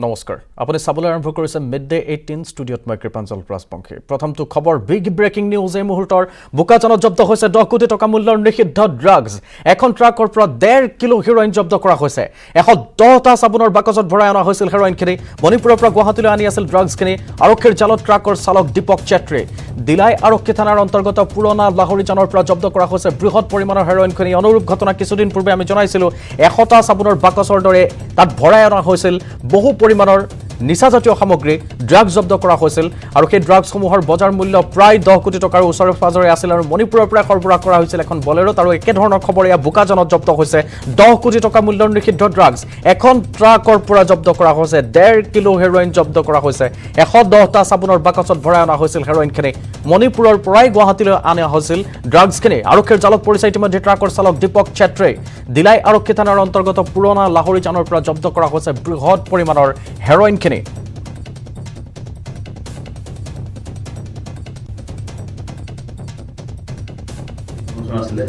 নমস্কাৰ আপুনি চাবলৈ আৰম্ভ কৰিছে মিডডে 18 ষ্টুডিঅ'ত মই কৃপাঞ্জল ৰাজবংশী প্ৰথমটো খবৰ বিগ ব্ৰেকিং নিউজ এই মুহূৰ্তৰ বোকাজানত জব্দ হৈছে 10 কোটি টকা মূল্যৰ নিষিদ্ধ ড্ৰাগছ এখন ট্ৰাকৰ পৰা 1.5 কিলো হেৰোইন জব্দ কৰা হৈছে 110টা সাবুনৰ বাকচত ভৰাই অনা হৈছিল হেৰোইনখিনি মণিপুৰৰ পৰা গুৱাহাটীলৈ আনি আছিল ড্ৰাগছখিনি আৰক্ষীৰ জালত ট্ৰাকৰ চালক দীপক চেত্ৰী দিলাই আৰক্ষী থানাৰ অন্তৰ্গত পুৰণা লাহৰিজানৰ পৰা জব্দ কৰা হৈছে বৃহৎ পৰিমাণৰ হেৰোইনখিনি অনুৰূপ ঘটনা কিছুদিন পূৰ্বে আমি জনাইছিলো 100টা সাবুনৰ বাকচৰ দৰে তাত ভৰাই অনা হৈছিল বহু পৰিমাণৰ নিচাজাতীয় সামগ্ৰী ড্ৰাগছ জব্দ কৰা হৈছিল আৰু সেই ড্ৰাগছসমূহৰ বজাৰ মূল্য প্ৰায় 10 কোটি টকাৰ ওচৰে পাজৰে আছিল আৰু মণিপুৰৰ পৰা সৰবৰাহ কৰা হৈছিল এখন বলেৰোত আৰু একে ধৰণৰ খবৰ এয়া বোকাজানত জব্দ হৈছে 10 কোটি টকা মূল্যৰ নিষিদ্ধ ড্ৰাগছ এখন ট্ৰাকৰ পৰা জব্দ কৰা হৈছে 1.5 কিলো হেৰোইন জব্দ কৰা হৈছে 110টা সাবুনৰ বাকচত ভৰাই অনা হৈছিল হেৰোইনখিনি মণিপুৰৰ পৰাই গুৱাহাটীলৈ অনা হৈছিল ড্ৰাগছখিনি আৰক্ষীৰ জালত পৰিছে ইতিমধ্যে ট্ৰাকৰ চালক দীপক চেত্ৰী দিলাই আৰক্ষী থানাৰ অন্তৰ্গত পুৰণা লাহৰিজানৰ পৰা জব্দ কৰা হৈছে বৃহৎ পৰিমাণৰ হেৰোইন আছিলে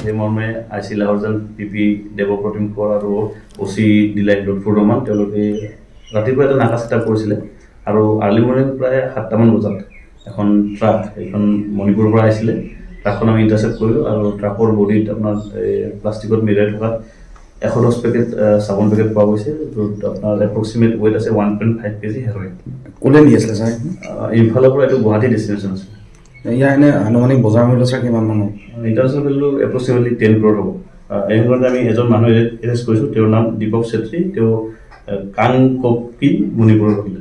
সেই মৰ্মে আইচি লাহৰজান পিপি দেৱপ্ৰতিম কোঁৱৰ আৰু অচি ডিলাইট লুৎফুৰ ৰহমান তেওঁলোকে ৰাতিপুৱা এটা নাকা চেটাপ কৰিছিলে আৰু আৰ্লি মৰ্নিং প্ৰায় 7টামান বজাত এখন ট্ৰাক এইখন মণিপুৰৰ পৰা আহিছিলে ট্ৰাকখন আমি ইণ্টাৰচেপ্ট কৰিলোঁ আৰু ট্ৰাকৰ বডিত আপোনাৰ প্লাষ্টিকত মেৰিয়াই থকা 110 পেকেট চাবোন পেকেট পোৱা গৈছে য'ত আপোনাৰ এপ্ৰক্সিমেট ৱেইট আছে 1.5 কেজি হেৰোইন কোনে নি আছিলে ছাৰ ইফালৰ পৰা এইটো গুৱাহাটী ডেষ্টিনেশ্যন আছে ইয়াৰ এনে আনুমানিক বজাৰ মূল্য ছাৰ কিমান মান ইণ্টাৰনেশ্যনেল ভেলু এপ্ৰক্সিমেটলি 10 ক্ৰ'ৰ হ'ব এই সময়তে আমি এজন মানুহ এৰেষ্ট কৰিছোঁ তেওঁৰ নাম দীপক চেত্ৰী তেওঁ কাংকপি মণিপুৰৰ ৰহিলে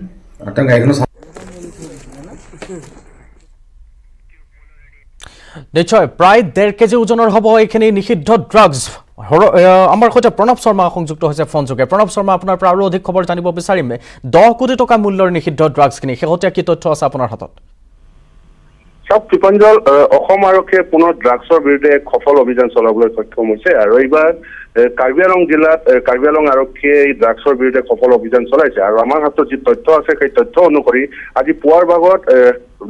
তেওঁ গাড়ীখন নিশ্চয় প্ৰায় 1.5 কেজি ওজনৰ হ'ব এইখিনি নিষিদ্ধ ড্ৰাগছ আমাৰ সৈতে প্ৰণৱ শৰ্মা সংযুক্ত হৈছে ফোনযোগে প্ৰণৱ শৰ্মা আপোনাৰ পৰা আৰু অধিক খবৰ জানিব বিচাৰিম 10 কোটি টকা মূল্যৰ নিষিদ্ধ ড্ৰাগছখিনি শেহতীয়া কি তথ্য আছে আপোনাৰ হাতত সব কৃপাঞ্জল অসম আৰক্ষীয়ে পুনৰ ড্ৰাগছৰ বিৰুদ্ধে এক সফল অভিযান চলাবলৈ সক্ষম হৈছে আৰু এইবাৰ কাৰ্বি আংলং জিলাত কাৰ্বি আংলং আৰক্ষীয়ে এই ড্ৰাগছৰ বিৰুদ্ধে সফল অভিযান চলাইছে আৰু আমাৰ হাতত যি তথ্য আছে সেই তথ্য অনুসৰি আজি পুৱাৰ ভাগত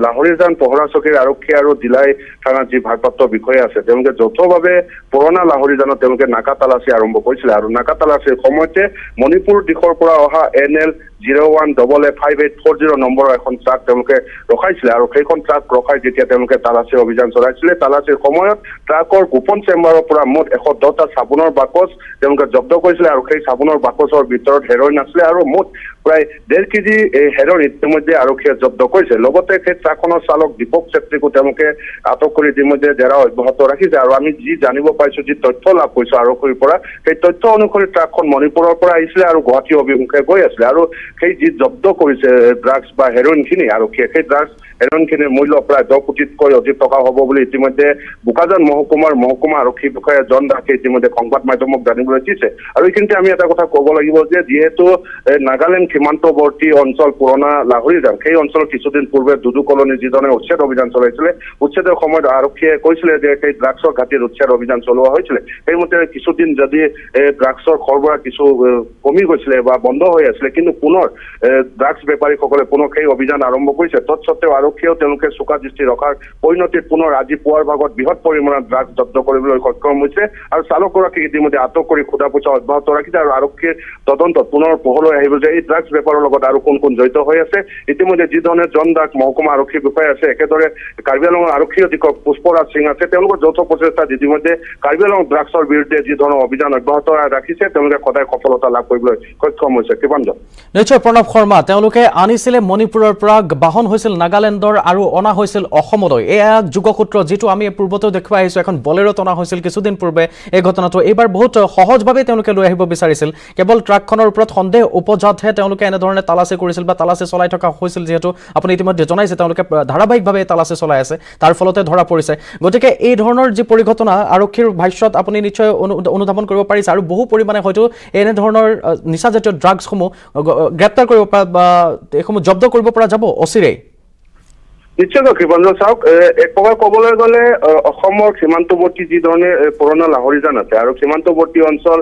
লাহৰিজান পহৰা চকীৰ আৰক্ষী আৰু দিলাই থানাৰ যি ভাৰপ্ৰাপ্ত বিষয়া আছে তেওঁলোকে যৌথভাৱে পুৰণা লাহৰিজানত তেওঁলোকে নাকা তালাচী আৰম্ভ কৰিছিলে আৰু নাকা তালাচীৰ সময়তে মণিপুৰ দিশৰ পৰা অহা NL 01885840 নম্বৰৰ এখন ট্ৰাক তেওঁলোকে ৰখাইছিলে আৰু সেইখন ট্ৰাক ৰখাই যেতিয়া তেওঁলোকে তালাচী অভিযান চলাইছিলে তালাচীৰ সময়ত ট্ৰাকৰ গোপন চেম্বাৰৰ পৰা মুঠ 110টা চাবোনৰ বাকচ তেওঁলোকে জব্দ কৰিছিলে আৰু সেই চাবোনৰ বাকচৰ ভিতৰত হেৰোইন আছিলে আৰু মুঠ প্ৰায় 1.5 কেজি হেৰোইন ইতিমধ্যে আৰক্ষীয়ে জব্দ কৰিছে লগতে সেই ট্ৰাকখনৰ চালক দীপক চেত্ৰীকো তেওঁলোকে আটক কৰি ইতিমধ্যে জেৰা অব্যাহত ৰাখিছে আৰু আমি যি জানিব পাইছো যি তথ্য লাভ কৰিছো আৰক্ষীৰ পৰা সেই তথ্য অনুসৰি ট্ৰাকখন মণিপুৰৰ পৰা আহিছিলে আৰু গুৱাহাটী অভিমুখে গৈ আছিলে আৰু সেই যি জব্দ কৰিছে ড্ৰাগছ বা হেৰোইনখিনি আৰক্ষীয়ে সেই ড্ৰাগছ হেৰোইনখিনিৰ মূল্য প্ৰায় 10 কোটিতকৈ অধিক টকা হ'ব বুলি ইতিমধ্যে বোকাজান মহকুমা আৰক্ষী বিষয়া জন দাসে ইতিমধ্যে সংবাদ মাধ্যমক জানিবলৈ দিছে আৰু এইখিনিতে আমি এটা কথা ক'ব লাগিব যে যিহেতু নাগালেণ্ড সীমান্তৱৰ্তী অঞ্চল পুৰণা লাহৰিজান সেই অঞ্চলত কিছুদিন পূৰ্বে দুদু কলনী যিজনে উচ্ছেদ অভিযান চলাইছিলে উচ্ছেদৰ সময়ত আৰক্ষীয়ে কৈছিলে যে সেই ড্ৰাগছৰ ঘাটিত উচ্ছেদ অভিযান চলোৱা হৈছিলে সেইমতে কিছুদিন যদি ড্ৰাগছৰ সৰবৰাহ কিছু কমি গৈছিলে বা বন্ধ হৈ আছিলে কিন্তু পুনৰ ড্ৰাগছ বেপাৰীসকলে পুনৰ সেই অভিযান আৰম্ভ কৰিছে তৎসত্ত্বেও আৰক্ষীয়েও তেওঁলোকে চোকা দৃষ্টি ৰখাৰ পৰিণতিত পুনৰ আজি পুৱাৰ ভাগত বৃহৎ পৰিমাণৰ ড্ৰাগছ জব্দ কৰিবলৈ সক্ষম হৈছে আৰু চালকগৰাকীক ইতিমধ্যে আটক কৰি সোধা পোছা অব্যাহত ৰাখিছে আৰু আৰক্ষীৰ তদন্তত পুনৰ পোহৰলৈ আহিব যে এই ড্ৰাগছ বেপাৰৰ লগত আৰু কোন কোন জড়িত হৈ আছে ইতিমধ্যে যিধৰণে জন দাস মহকুমা আৰক্ষী বিষয়া আছে একেদৰে কাৰ্বি আংলং আৰক্ষী অধীক্ষক পুষ্পৰাজ সিং আছে তেওঁলোকৰ যৌথ প্ৰচেষ্টাত ইতিমধ্যে কাৰ্বি আংলং ড্ৰাগছৰ বিৰুদ্ধে যি ধৰণৰ অভিযান অব্যাহত ৰাখিছে তেওঁলোকে সদায় সফলতা লাভ কৰিবলৈ সক্ষম হৈছে কৃপাঞ্জল নিশ্চয় প্ৰণৱ শৰ্মা তেওঁলোকে আনিছিলে মণিপুৰৰ পৰা বাহন হৈছিল নাগালেণ্ডৰ আৰু অনা হৈছিল অসমলৈ এয়া যুগসূত্ৰ যিটো আমি পূৰ্বতেও দেখুৱাই আহিছোঁ এখন বলেৰোত অনা হৈছিল কিছুদিন পূৰ্বে এই ঘটনাটো এইবাৰ বহুত সহজভাৱে তেওঁলোকে লৈ আহিব বিচাৰিছিল কেৱল ট্ৰাকখনৰ ওপৰত সন্দেহ উপজাতহে তেওঁলোকে এনেধৰণে তালাচী কৰিছিল বা তালাচী চলাই থকা হৈছিল যিহেতু আপুনি ইতিমধ্যে জনাইছে তেওঁলোকে ধাৰাবাহিকভাৱে তালাচী চলাই আছে তাৰ ফলতে ধৰা পৰিছে গতিকে এই ধৰণৰ যি পৰিঘটনা আৰক্ষীৰ ভাষ্যত আপুনি নিশ্চয় অনুধাৱন কৰিব পাৰিছে আৰু বহু পৰিমাণে হয়তো এনেধৰণৰ নিচাজাতীয় ড্ৰাগছসমূহ গ্ৰেপ্তাৰ কৰিব বা এইসমূহ জব্দ কৰিব পৰা যাব অচিৰেই নিশ্চয়কৈ কৃপাঞ্জল চাওক এক প্ৰকাৰ ক'বলৈ গ'লে অসমৰ সীমান্তৱৰ্তী যি ধৰণে পুৰণা লাহৰীজান আছে আৰু সীমান্তৱৰ্তী অঞ্চল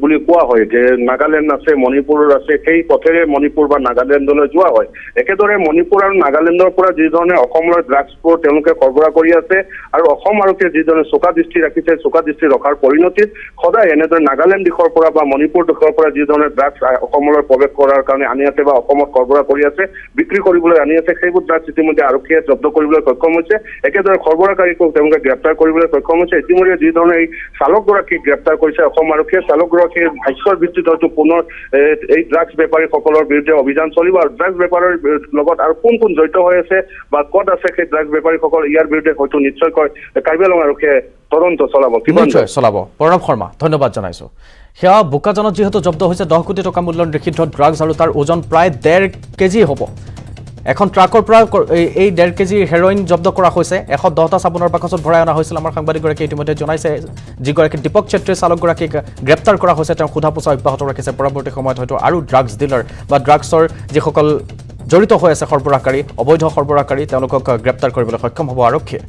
বুলি কোৱা হয় যে নাগালেণ্ড আছে মণিপুৰ আছে সেই পথেৰে মণিপুৰ বা নাগালেণ্ডলৈ যোৱা হয় একেদৰে মণিপুৰ আৰু নাগালেণ্ডৰ পৰা যি ধৰণে অসমলৈ ড্ৰাগছবোৰ তেওঁলোকে সৰবৰাহ কৰি আছে আৰু অসম আৰক্ষীয়ে যি ধৰণে চোকা দৃষ্টি ৰাখিছে চোকা দৃষ্টি ৰখাৰ পৰিণতিত সদায় এনেদৰে নাগালেণ্ড দিশৰ পৰা বা মণিপুৰ দিশৰ পৰা যি ধৰণে ড্ৰাগছ অসমলৈ প্ৰৱেশ কৰাৰ কাৰণে আনি আছে বা অসমত সৰবৰাহ কৰি আছে বিক্ৰী কৰিবলৈ আনি আছে সেইবোৰ ড্ৰাগছ ইতিমধ্যে আৰক্ষীয়ে জব্দ কৰিবলৈ সক্ষম হৈছে একেদৰে সৰবৰাহকাৰীকো তেওঁলোকে গ্ৰেপ্তাৰ কৰিবলৈ সক্ষম হৈছে ইতিমধ্যে যি ধৰণে এই চালকগৰাকীক গ্ৰেপ্তাৰ কৰিছে অসম আৰক্ষীয়ে চালকগৰাকীৰ ভাষ্যৰ ভিত্তিত হয়তো পুনৰ এই ড্ৰাগছ বেপাৰীসকলৰ বিৰুদ্ধে অভিযান চলিব আৰু ড্ৰাগছ বেপাৰৰ লগত আৰু কোন কোন জড়িত হৈ আছে বা ক'ত আছে সেই ড্ৰাগছ বেপাৰীসকল ইয়াৰ বিৰুদ্ধে হয়তো নিশ্চয়কৈ কাৰ্বি আংলং আৰক্ষীয়ে তদন্ত চলাব নিশ্চয় চলাব প্ৰণৱ শৰ্মা ধন্যবাদ জনাইছো সেয়া বোকাজানত যিহেতু জব্দ হৈছে 10 কোটি টকা মূল্যৰ নিষিদ্ধ ড্ৰাগছ আৰু তাৰ ওজন প্ৰায় 1.5 কেজি হ'ব এখন ট্ৰাকৰ পৰা এই 1.5 কেজি হেৰইন জব্দ কৰা হৈছে 110টা চাবোনৰ বাকচত ভৰাই অনা হৈছিল আমাৰ সাংবাদিকগৰাকীয়ে ইতিমধ্যে জনাইছে যিগৰাকী দীপক চেত্ৰীয়ে চালকগৰাকীক গ্ৰেপ্তাৰ কৰা হৈছে তেওঁ সোধা পোছা অব্যাহত ৰাখিছে পৰৱৰ্তী সময়ত হয়তো আৰু ড্ৰাগছ ডিলাৰ বা ড্ৰাগছৰ যিসকল জড়িত হৈ আছে সৰবৰাহকাৰী অবৈধ সৰবৰাহকাৰী তেওঁলোকক গ্ৰেপ্তাৰ কৰিবলৈ সক্ষম হ'ব আৰক্ষীয়ে